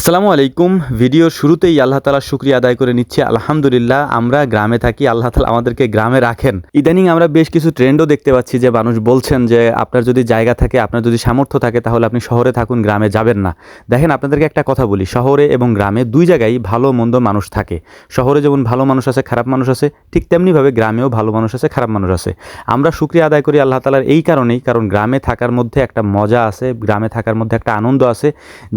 আসসালামু আলাইকুম। ভিডিওর শুরুতেই আল্লাহ তাআলার শুকরিয়া আদায় করে নিচ্ছি। আলহামদুলিল্লাহ আমরা গ্রামে থাকি, আল্লাহ তাআলা আমাদেরকে গ্রামে রাখেন। ইদানিং আমরা বেশ কিছু ট্রেন্ডও দেখতে পাচ্ছি যে মানুষ বলছেন যে আপনার যদি জায়গা থাকে, আপনার যদি সামর্থ্য থাকে তাহলে আপনি শহরে থাকুন, গ্রামে যাবেন না। দেখেন আপনাদেরকে একটা কথা বলি, শহরে এবং গ্রামে দুই জায়গায় ভালো মন্দ মানুষ থাকে। শহরে যেমন ভালো মানুষ আছে, খারাপ মানুষ আছে, ঠিক তেমনিভাবে গ্রামেও ভালো মানুষ আছে, খারাপ মানুষ আছে। আমরা শুকরিয়া আদায় করি আল্লাহ তাআলার এই কারণেই, কারণ গ্রামে থাকার মধ্যে একটা মজা আছে, গ্রামে থাকার মধ্যে একটা আনন্দ আছে,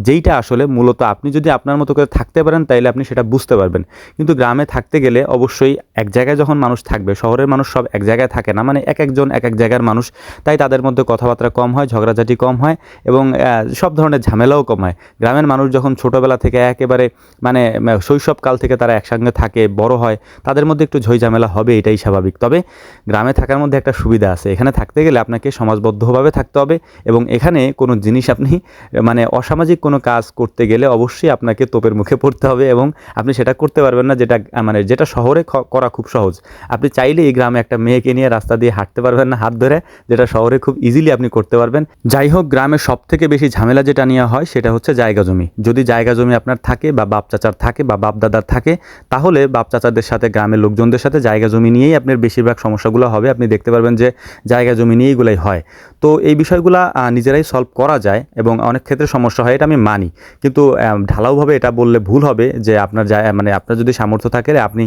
যেইটা আসলে মূলত আপনি যদি আপনার মতো করে থাকতে পারেন তাইলে আপনি সেটা বুঝতে পারবেন। কিন্তু গ্রামে থাকতে গেলে অবশ্যই এক জায়গায় যখন মানুষ থাকবে, শহরের মানুষ সব এক জায়গায় থাকে না, মানে এক একজন এক এক জায়গার মানুষ, তাই তাদের মধ্যে কথাবার্তা কম হয়, ঝগড়াঝাটি কম হয় এবং সব ধরনের ঝামেলাও কম হয়। গ্রামের মানুষ যখন ছোটোবেলা থেকে একেবারে মানে শৈশবকাল থেকে তারা একসঙ্গে থাকে, বড় হয়, তাদের মধ্যে একটু ঝই ঝামেলা হবে, এটাই স্বাভাবিক। তবে গ্রামে থাকার মধ্যে একটা সুবিধা আছে, এখানে থাকতে গেলে আপনাকে সমাজবদ্ধভাবে থাকতে হবে এবং এখানে কোনো জিনিস আপনি মানে অসামাজিক কোনো কাজ করতে গেলে অবশ্যই আপনাকে তোপের মুখে পড়তে হবে এবং আপনি সেটা করতে পারবেন না, যেটা শহরে করা খুব সহজ। আপনি চাইলে এই গ্রামে একটা মেয়েকে নিয়ে রাস্তা দিয়ে হাঁটতে পারবেন না হাত ধরে, যেটা শহরে খুব ইজিলি আপনি করতে পারবেন। যাই হোক, গ্রামে সব থেকে বেশি ঝামেলা যেটা নিয়ে হয় সেটা হচ্ছে জায়গা জমি। যদি জায়গা জমি আপনার থাকে বা বাপ চাচার থাকে বা বাপ দাদার থাকে, তাহলে বাপ চাচাদের সাথে, গ্রামের লোকজনদের সাথে জায়গা জমি নিয়েই আপনার বেশিরভাগ সমস্যাগুলো হবে। আপনি দেখতে পারবেন যে জায়গা জমি নিয়ে এগুলাই হয়। তো এই বিষয়গুলো নিজেরাই সলভ করা যায় এবং অনেক ক্ষেত্রে সমস্যা হয়, এটা আমি মানি। কিন্তু ঢালাওভাবে এটা বললে ভুল হবে যে আপনার আপনার যদি সামর্থ্য থাকে আপনি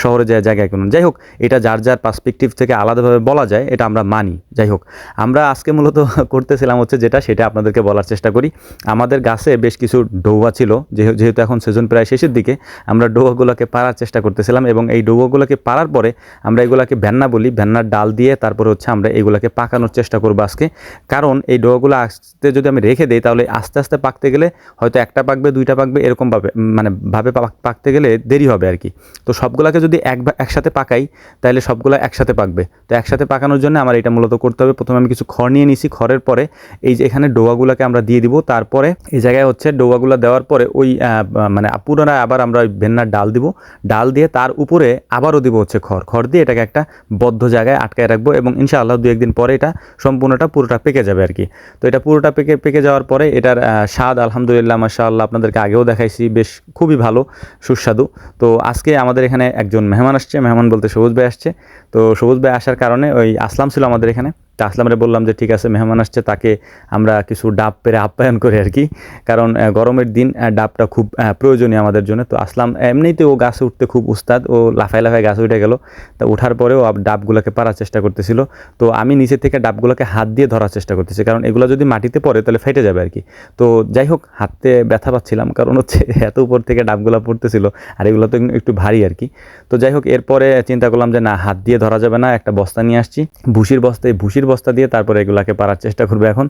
শহরে জায়গা কিনুন। যাই হোক, এটা যার যার পার্সপেক্টিভ থেকে আলাদাভাবে বলা যায়, এটা আমরা মানি। যাই হোক, আমরা আজকে মূলত করতেছিলাম হচ্ছে সেটা আপনাদেরকে বলার চেষ্টা করি। আমাদের গাছে বেশ কিছু ডৌয়া ছিল, যেহেতু এখন সিজন প্রায় শেষের দিকে, আমরা ডৌয়াগুলোকে পাড়ার চেষ্টা করতেছিলাম এবং এই ডৌয়াগুলোকে পাড়ার পরে আমরা এগুলাকে ভেন্না বলি, ভেন্নার ডাল দিয়ে তারপরে হচ্ছে আমরা এগুলাকে পাকানোর চেষ্টা করবো আজকে। কারণ এই ডৌয়াগুলো আসতে যদি আমি রেখে দিই তাহলে আস্তে আস্তে পাকতে গেলে হয়তো একটা পাকবে, দুইটা পাকবে, এরকমভাবে ভাবে পাকতে গেলে দেরি হবে আর কি। তো সবগুলোকে যদি একসাথে পাকাই তাহলে সবগুলো একসাথে পাকবে। তো একসাথে পাকানোর জন্য আমার এটা মূলত করতে হবে। প্রথমে আমি কিছু খড় নিয়ে নিছি, খড়ের পরে এই যে এখানে ডোয়াগুলোকে আমরা দিয়ে দিব, তারপরে এই জায়গায় হচ্ছে ডোয়াগুলো দেওয়ার পরে ওই পুনরায় আবার আমরা ওই ভেন্নার ডাল দিব, ডাল দিয়ে তার উপরে আবারও দিব হচ্ছে খড় দিয়ে এটাকে একটা বদ্ধ জায়গায় আটকায় রাখবো এবং ইনশাআল্লাহ 2-1 দিন পরে এটা পুরোটা পেকে যাবে আর কি। তো এটা পুরোটা পেকে যাওয়ার পরে এটার স্বাদ আলহামদুলিল্লাহ মাশাআল্লাহ আপনাদেরকে আগেও দেখাইছি, বেশ খুবই ভালো, সুস্বাদু। তো আজকে আমাদের এখানে একজন মেহমান আসছে, মেহমান বলতে সবুজ ভাই আসছে। তো সবুজ ভাই আসার কারণে ওই আসলাম ছিল আমাদের এখানে, তা আসলামরে বললাম যে ঠিক আছে, মেহমান আসছে, তাকে আমরা কিছু ডাব পেরে আপ্যায়ন করি আর কি। কারণ গরমের দিন ডাবটা খুব প্রয়োজনীয় আমাদের জন্য। তো আসলাম এমনিতে ও গাছে উঠতে খুব উস্তাদ, ও লাফায় লাফায় গাছে উঠে গেল। তা ওঠার পরেও ডাবগুলোকে পাড়ার চেষ্টা করতেছিল। তো আমি নিচে থেকে ডাবগুলোকে হাত দিয়ে ধরার চেষ্টা করতেছি, কারণ এগুলো যদি মাটিতে পড়ে তাহলে ফেটে যাবে আর কি। তো যাই হোক, হাতে ব্যথা পাচ্ছিলাম, কারণ হচ্ছে এত উপর থেকে ডাবগুলো পড়তেছিল আর এগুলো তো একটু ভারী আর কি। তো যাই হোক, এরপরে চিন্তা করলাম যে না, হাত দিয়ে ধরা যাবে না, একটা বস্তা নিয়ে আসছি, ভুসির বস্তা দিয়ে তারপরে এগুলাকে পারার চেষ্টা করবে এখন।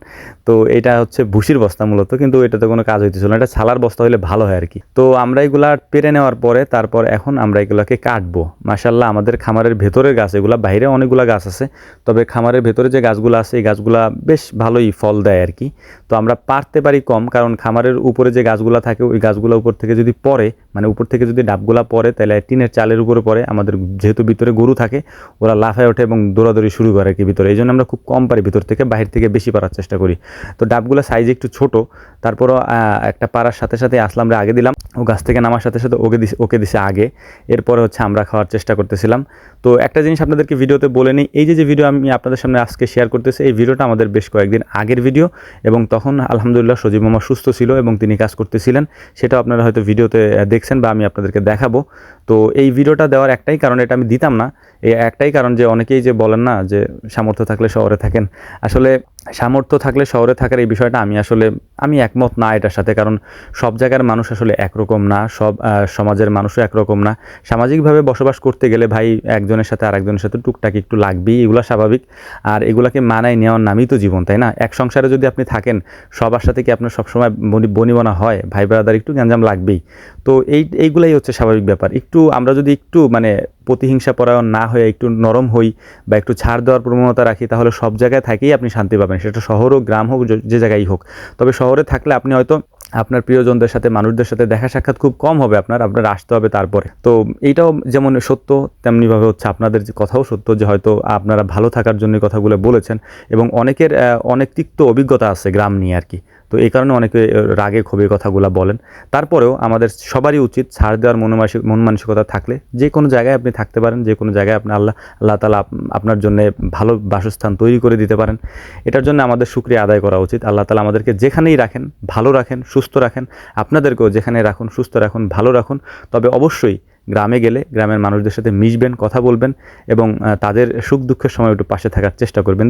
তো এটা হচ্ছে ভুসির বস্তা মূলত, কিন্তু এটাতে কোনো কাজ হইতেছিল না, এটা ছালার বস্তা হলে ভালো হয় আর কি। তো আমরা এগুলা পেরে নেওয়ার পরে তারপর এখন আমরা এগুলাকে কাটবো। মাশাআল্লাহ আমাদের খামারের ভেতরের গাছ, এগুলা বাইরে অনেকগুলা গাছ আছে, তবে খামারের ভেতরে যে গাছগুলো আছে এই গাছগুলা বেশ ভালোই ফল দেয় আর কি। তো আমরা পারতে পারি কম, কারণ খামারের উপরে যে গাছগুলো থাকে ওই গাছগুলো উপর থেকে যদি পড়ে, মানে উপর থেকে যদি ডাবগুলা পড়ে তাহলে টিনের চালের উপরে পড়ে, আমাদের যেহেতু ভিতরে গরু থাকে ওরা লাফায় ওঠে এবং দৌড়াদৌড়ি শুরু করে আর কি ভিতরে, এই জন্য আমরা খুব কম পারি ভিতর থেকে, বাহির থেকে বেশি পারার চেষ্টা করি। তো ডাবগুলো সাইজ একটু ছোট, তারপরও একটা পারার সাথে সাথে আসলামরে আগে দিলাম, ও গাছ থেকে নামার সাথে সাথে ওকে দিছে আগে, এরপরে হচ্ছে আমরা খাওয়ার চেষ্টা করতেছিলাম। তো একটা জিনিস আপনাদেরকে ভিডিওতে বলে নিই, এই যে ভিডিও আমি আপনাদের সামনে আজকে শেয়ার করতেছি, এই ভিডিওটা আমাদের বেশ কয়েকদিন আগের ভিডিও এবং তখন আলহামদুলিল্লাহ সজীব মামা সুস্থ ছিল এবং তিনি কাজ করতেছিলেন, সেটাও আপনারা হয়তো ভিডিওতে দেখছেন বা আমি আপনাদেরকে দেখাবো। তো এই ভিডিওটা দেওয়ার একটাই কারণ, এটা আমি দিতাম না, এই একটাই কারণ যে অনেকেই যে বলেন না যে সামর্থ্য থাকলে শহরে থাকেন, আসলে সামর্থ্য থাকলে শহরে থাকার এই বিষয়টা আমি একমত না এটার সাথে। কারণ সব জায়গার মানুষ আসলে একরকম না, সব সমাজের মানুষও একরকম না। সামাজিকভাবে বসবাস করতে গেলে ভাই একজনের সাথে আরেকজনের সাথে টুকটাক একটু লাগবেই, এগুলো স্বাভাবিক। আর এগুলাকে মানায় নেওয়ার নামই তো জীবন, তাই না? এক সংসারে যদি আপনি থাকেন, সবার সাথে কি আপনার সবসময় বনিবনা হয়? ভাই ব্রাদার একটু গ্যাঞ্জাম লাগবেই। তো এইগুলাই হচ্ছে স্বাভাবিক ব্যাপার। আমরা যদি একটু প্রতিহিংসা পরায়ণ না হয়ে একটু নরম হই বা একটু ছাড় দেওয়ার প্রবণতা রাখি, তাহলে সব জায়গায় থেকেই আপনি শান্তি পাবেন, সেটা শহর হোক, গ্রাম হোক, যে জায়গায় হোক। তবে শহরে থাকলে আপনি হয়তো আপনার প্রিয়জনদের সাথে, মানুষদের সাথে দেখা সাক্ষাৎ খুব কম হবে, আপনার আসতে হবে তারপরে। তো এইটাও যেমন সত্য, তেমনিভাবে হচ্ছে আপনাদের যে কথাও সত্য, যে হয়তো আপনারা ভালো থাকার জন্য কথাগুলো বলেছেন এবং অনেকের অনেক তিক্ত অভিজ্ঞতা আছে গ্রাম নিয়ে আর কি। তো তো এই কারণে অনেকে রাগে ক্ষোভে কথাগুলো বলেন। তারপরেও আমাদের সবারই উচিত ছাড় দেওয়ার মন মানসিকতা থাকলে যে কোনো জায়গায় আপনি থাকতে পারেন, যে কোনো জায়গায় আপনি আল্লাহ তাআলা আপনার জন্য ভালো বাসস্থান তৈরি করে দিতে পারেন। এটার জন্য আমাদের শুকরিয়া আদায় করা উচিত। আল্লাহ তাআলা আমাদেরকে যেখানেই রাখেন ভালো রাখেন, সুস্থ রাখেন, আপনাদেরকেও যেখানে রাখুন সুস্থ রাখুন, ভালো রাখুন। তবে অবশ্যই গ্রামে গেলে গ্রামের মানুষদের সাথে মিশবেন, কথা বলবেন এবং তাদের সুখ দুঃখের সময় একটু পাশে থাকার চেষ্টা করবেন।